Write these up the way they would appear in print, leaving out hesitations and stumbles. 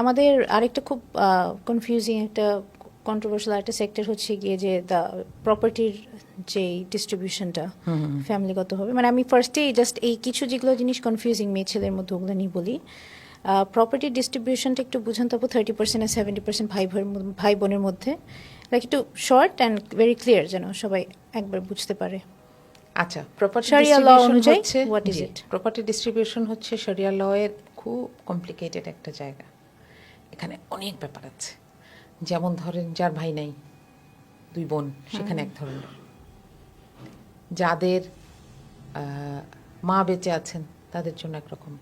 আমাদের আরেকটা খুব কনফিউজিং একটা কন্ট্রোভার্সিয়াল একটা সেক্টর হচ্ছে গিয়ে যে দ্য প্রপার্টির যে ডিস্ট্রিবিউশনটা ফ্যামিলিগতভাবে, মানে আমি ফার্স্টেই জাস্ট এই কিছু যেগুলো জিনিস কনফিউজিং মেয়ে ছেলের মধ্যে ওগুলো নিয়ে বলি। প্রপার্টি ডিস্ট্রিবিউশনটা একটু বুঝান তবু 30% আর 70% ভাই বোনের মধ্যে, লাইক একটু শর্ট অ্যান্ড ভেরি ক্লিয়ার যেন সবাই একবার বুঝতে পারে। আচ্ছা, প্রপার্টি শরিয়া ল ডিস্ট্রিবিউশন অনুযায়ী হচ্ছে what is it? Property distribution হচ্ছে শরিয়া ল এর খুব কমপ্লিকেটেড একটা জায়গা। এখানে অনেক ব্যাপার আছে। যেমন ধরেন যার ভাই নাই, দুই বোন, সেখানে এক ধরনের। যাদের মা বেঁচে আছেন তাদের জন্য একরকম,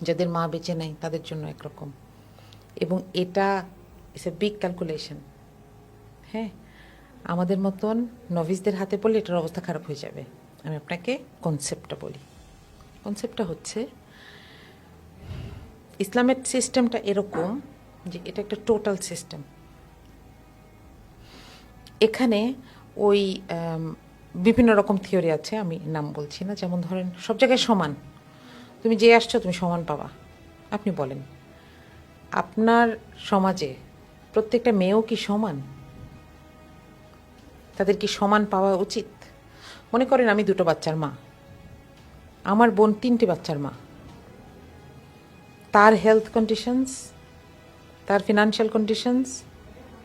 যাদের মা বেঁচে নাই তাদের জন্য একরকম। এবং এটা ইটস এ বিগ ক্যালকুলেশন। হ্যাঁ, আমাদের মতন নভিসদের হাতে পড়লে এটার অবস্থা খারাপ হয়ে যাবে। আমি আপনাকে কনসেপ্টটা বলি। কনসেপ্টটা হচ্ছে ইসলামের সিস্টেমটা এরকম যে এটা একটা টোটাল সিস্টেম। এখানে ওই বিভিন্ন রকম থিওরি আছে, আমি নাম বলছি না। যেমন ধরেন সব জায়গায় সমান, তুমি যে আসছো তুমি সমান পাবা। আপনি বলেন আপনার সমাজে প্রত্যেকটা মেয়েও কি সমান? তাদের কি সমান পাওয়া উচিত? মনে করেন আমি দুটো বাচ্চার মা, আমার বোন 3টে বাচ্চার মা। তার হেলথ কন্ডিশনস, তার ফিনান্সিয়াল কন্ডিশনস,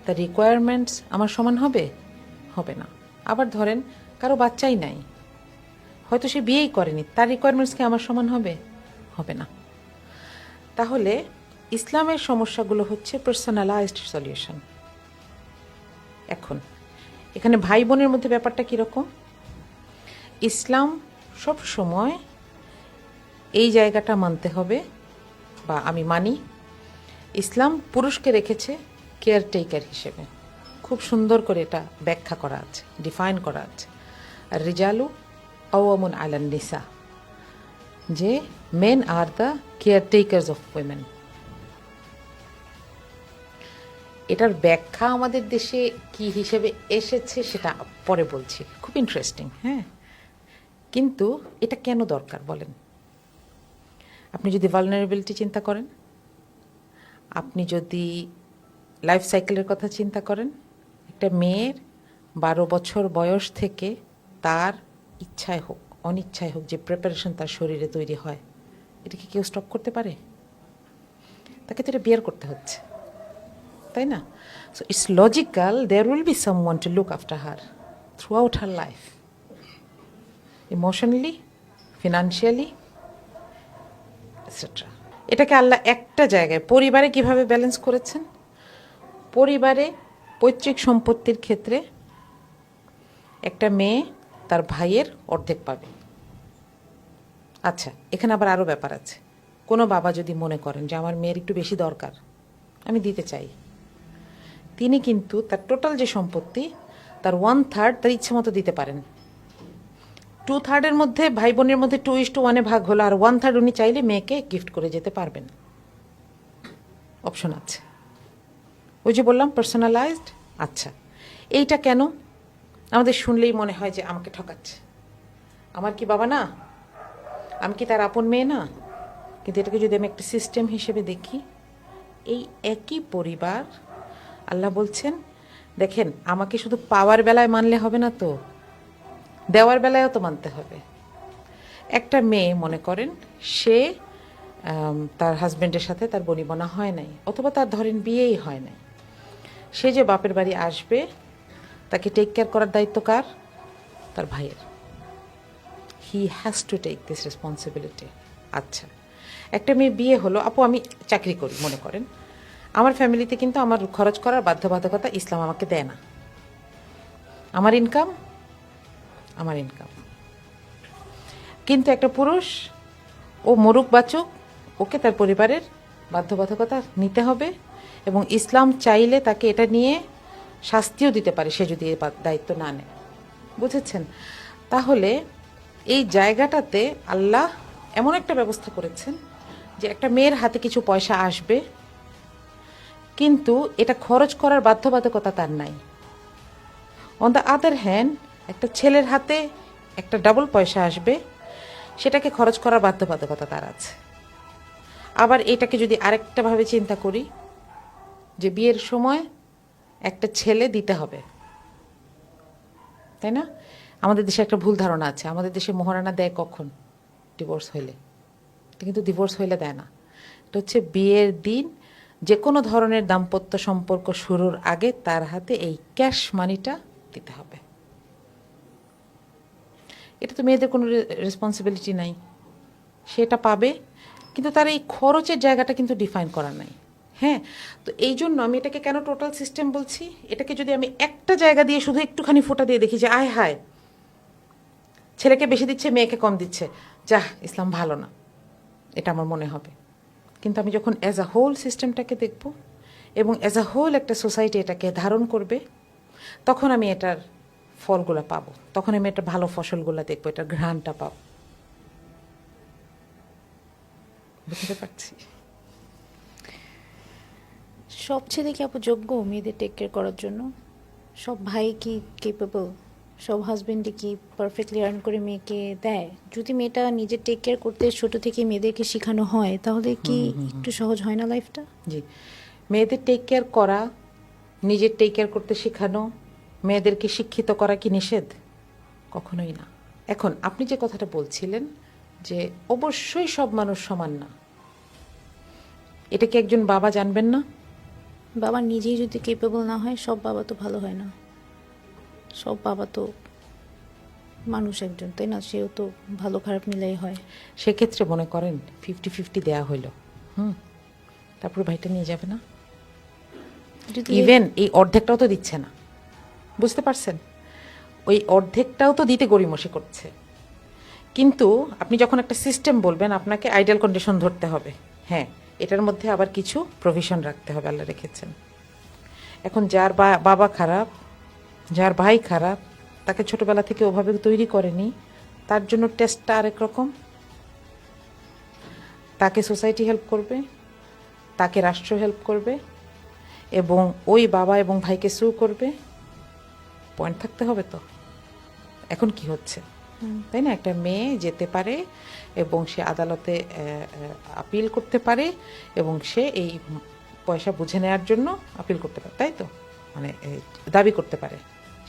তার রিকোয়ারমেন্টস আমার সমান হবে? হবে না। আবার ধরেন কারো বাচ্চাই নাই, হয়তো সে বিয়েই করেনি, তার রিকোয়ারমেন্টস কি আমার সমান হবে? হবে না। তাহলে ইসলামের সমস্যাগুলো হচ্ছে পার্সোনালাইজড সলিউশন। এখন এখানে ভাই বোনের মধ্যে ব্যাপারটা কীরকম? ইসলাম সব সময় এই জায়গাটা মানতে হবে, বা আমি মানি, ইসলাম পুরুষকে রেখেছে কেয়ারটেকার হিসেবে। খুব সুন্দর করে এটা ব্যাখ্যা করা আছে, ডিফাইন করা আছে। আর রিজালু আওয়ামুন আলান নিসা, যে men are the caretakers of women. এটার ব্যাখ্যা আমাদের দেশে কি হিসেবে এসেছে সেটা পরে বলছি, খুব ইন্টারেস্টিং। হ্যাঁ, কিন্তু এটা কেন দরকার বলেন? আপনি যদি ভালনারেবিলিটি চিন্তা করেন, আপনি যদি লাইফ সাইকেলের কথা চিন্তা করেন, একটা মেয়ের 12 বছর বয়স থেকে তার ইচ্ছায় হোক অনিচ্ছায় হোক যে প্রিপারেশন তার শরীরে তৈরি হয়, এটা কি কেউ স্টপ করতে পারে? তাকে তো এটা বিয়ার করতে হচ্ছে, তাই না? So it's logical there will be someone to look after her throughout her life, emotionally, financially, etcetera. এটাকে আল্লাহ একটা জায়গায় পরিবারে কিভাবে ব্যালেন্স করেছেন? পরিবারে পৈতৃক সম্পত্তির ক্ষেত্রে একটা মেয়ে তার ভাইয়ের অর্ধেক পাবে। আচ্ছা, এখানে আবার আরও ব্যাপার আছে। কোনো বাবা যদি মনে করেন যে আমার মেয়ের একটু বেশি দরকার, আমি দিতে চাই, তিনি কিন্তু তার টোটাল যে সম্পত্তি তার 1/3 তার ইচ্ছে মতো দিতে পারেন। 2/3 মধ্যে ভাই বোনের মধ্যে 2:1 ভাগ হলো, আর 1/3 উনি চাইলে মেয়েকে গিফট করে যেতে পারবেন। অপশন আছে। ওই যে বললাম পার্সোনালাইজড। আচ্ছা, এইটা কেন? আমাদের শুনলেই মনে হয় যে আমাকে ঠকাচ্ছে, আমার কি বাবা না, আমি কি তার আপন মেয়ে না? কিন্তু এটাকে যদি আমি একটা সিস্টেম হিসেবে দেখি, এই একই পরিবার, আল্লাহ বলছেন দেখেন আমাকে শুধু পাওয়ার বেলায় মানলে হবে না, তো দেওয়ার বেলায়ও তো মানতে হবে। একটা মেয়ে মনে করেন সে তার হাজব্যান্ডের সাথে তার বনিবনা হয় নাই, অথবা তার ধরেন বিয়েই হয় নাই, সে যে বাপের বাড়ি আসবে তাকে টেক কেয়ার করার দায়িত্ব কার? তার ভাইয়ের। He has to take this responsibility. আচ্ছা, একটা মেয়ে বিয়ে হলো, আপু আমি চাকরি করি মনে করেন, আমার ফ্যামিলিতে কিন্তু আমার খরচ করার বাধ্যবাধকতা ইসলাম আমাকে দেয় না। আমার ইনকাম আমার ইনকাম। কিন্তু একটা পুরুষ, ও মরুক বাচুক, ওকে তার পরিবারের বাধ্যবাধকতা নিতে হবে, এবং ইসলাম চাইলে তাকে এটা নিয়ে শাস্তিও দিতে পারে সে যদি এই দায়িত্ব না নেয়। বুঝেছেন? তাহলে এই জায়গাটাতে আল্লাহ এমন একটা ব্যবস্থা করেছেন যে একটা মেয়ের হাতে কিছু পয়সা আসবে, কিন্তু এটা খরচ করার বাধ্যবাধকতা তার নাই। অন দ্য আদার হ্যান্ড, একটা ছেলের হাতে একটা ডাবল পয়সা আসবে, সেটাকে খরচ করার বাধ্যবাধকতা তার আছে। আবার এটাকে যদি আরেকটা ভাবে চিন্তা করি যে বিয়ের সময় একটা ছেলে দিতে হবে, তাই না? আমাদের দেশে একটা ভুল ধারণা আছে, আমাদের দেশে মোহরানা দেয় কখন? ডিভোর্স হইলে। কিন্তু ডিভোর্স হইলে দেয় না, এটা হচ্ছে বিয়ের দিন যে কোনো ধরনের দাম্পত্য সম্পর্ক শুরুর আগে তার হাতে এই ক্যাশ মানিটা দিতে হবে। এটা তো মেয়েদের কোনো রেসপন্সিবিলিটি নাই, সেটা পাবে, কিন্তু তার এই খরচের জায়গাটা কিন্তু ডিফাইন করা নাই। হ্যাঁ, তো এই জন্য আমি এটাকে কেন টোটাল সিস্টেম বলছি, এটাকে যদি আমি একটা জায়গা দিয়ে শুধু একটুখানি ফোঁটা দিয়ে দেখি যে আয় হায় ছেলেকে বেশি দিচ্ছে মেয়েকে কম দিচ্ছে, যা ইসলাম ভালো না, এটা আমার মনে হবে। কিন্তু আমি যখন অ্যাজ আ হোল সিস্টেমটাকে দেখব এবং অ্যাজ আ হোল একটা সোসাইটি এটাকে ধারণ করবে, তখন আমি এটার ফলগুলো পাবো, তখন আমি এটা ভালো ফসলগুলো দেখবো, এটার ঘ্রাণটা পাবো। বুঝতে পারছি। সব ছেলে কি আপু যোগ্য মেয়েদের টেক কেয়ার করার জন্য? সব ভাই কি কেপেবল? সব হাজবেন্ডই কি পারফেক্টলি আর্ন করে মেয়েকে দেয়? যদি মেয়েটা নিজে টেক কেয়ার করতে ছোট থেকে মেয়েদেরকে শেখানো হয়, তাহলে কি একটু সহজ হয় না লাইফটা? জি, মেয়েদের টেক কেয়ার করা, নিজের টেক কেয়ার করতে শেখানো, মেয়েদেরকে শিক্ষিত করা কি নিষেধ? কখনোই না। এখন আপনি যে কথাটা বলছিলেন যে অবশ্যই সব মানুষ সমান না, এটা কি একজন বাবা জানবেন না? বাবা নিজেই যদি কেপেবল না হয়, সব বাবা তো ভালো হয় না। সব বাবা তো মানুষ একজন, তাই না? সেও তো ভালো খারাপ মিলাই হয়। সেক্ষেত্রে মনে করেন 50-50 দেয়া হইলো, তারপরে ভাইটা নিয়ে যাবে না? যদি ইভেন এই অর্ধেকটাও তো দিচ্ছে না, বুঝতে পারছেন? ওই অর্ধেকটাও তো দিতে গড়িমসি করছে। কিন্তু আপনি যখন একটা সিস্টেম বলবেন, আপনাকে আইডিয়াল কন্ডিশন ধরতে হবে। হ্যাঁ, এটার মধ্যে আবার কিছু প্রভিশন রাখতে হবে, আল্লাহ রেখেছেন। এখন যার বাবা খারাপ, যার ভাই খারাপ, তাকে ছোটবেলা থেকে ওভাবে তৈরি করেনি, তার জন্য টেস্টটা আরেক রকম। তাকে সোসাইটি হেল্প করবে, তাকে রাষ্ট্র হেল্প করবে, এবং ওই বাবা এবং ভাইকে সু করবে। পয়েন্ট থাকতে হবে তো। এখন কি হচ্ছে, তাই না? একটা মেয়ে যেতে পারে এবং সে আদালতে আপিল করতে পারে এবং সে এই পয়সা বুঝে নেওয়ার জন্য আপিল করতে পারে, তাই তো? মানে দাবি করতে পারে,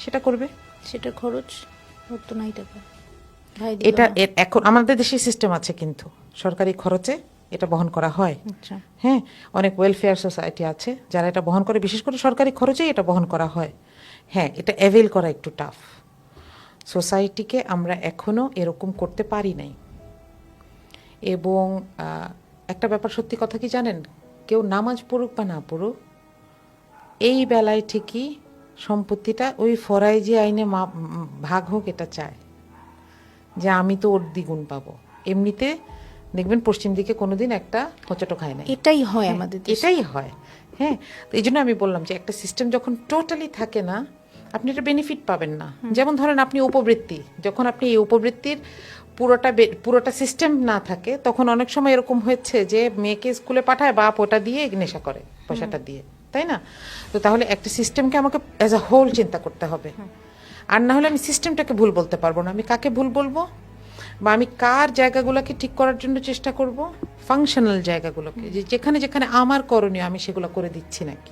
সেটা করবে। সেটার খরচ ওর তো নাই টাকা, ভাই দিল এটা না। এখন আমাদের দেশে সিস্টেম আছে, কিন্তু সরকারি খরচে এটা বহন করা হয়। আচ্ছা, হ্যাঁ, অনেক ওয়েলফেয়ার সোসাইটি আছে যারা এটা বহন করে, বিশেষ করে সরকারি খরচেই এটা বহন করা হয়। হ্যাঁ, এটা অ্যাভেল করা একটু টাফ। সোসাইটিকে আমরা এখনো এরকম করতে পারি নাই। এবং একটা ব্যাপার সত্যি কথা কি জানেন, কেউ নামাজ পড়ুক বা না পড়ুক, এই বেলায় ঠিকই সম্পত্তিটা ওই ফরাইজি আইনে ভাগ হোক, এটা চায় যে আমি তো ওর দ্বিগুণ পাবো। এমনিতে দেখবেন পশ্চিম দিকে কোনোদিন একটা হোঁচাটো খায় না, এটাই হয় আমাদের দেশে। এটাই হয়। হ্যাঁ, তো এই জন্য আমি বললাম যে একটা সিস্টেম যখন টোটালি থাকে না, আপনি এটা বেনিফিট পাবেন না। যেমন ধরেন আপনি উপবৃত্তি, যখন আপনি এই উপবৃত্তির পুরোটা সিস্টেম না থাকে, তখন অনেক সময় এরকম হচ্ছে যে মেয়েকে স্কুলে পাঠায়, বাপ ওটা দিয়ে নেশা করে পয়সাটা দিয়ে, তাই না? তো তাহলে একটা সিস্টেমকে আমাকে অ্যাজ আ হোল চিন্তা করতে হবে। আর না হলে আমি সিস্টেমটাকে ভুল বলতে পারবো না। আমি কাকে ভুল বলবো, বা আমি কার জায়গাগুলোকে ঠিক করার জন্য চেষ্টা করব? ফাংশনাল জায়গাগুলোকে, যেখানে যেখানে আমার করণীয় আমি সেগুলো করে দিচ্ছি নাকি।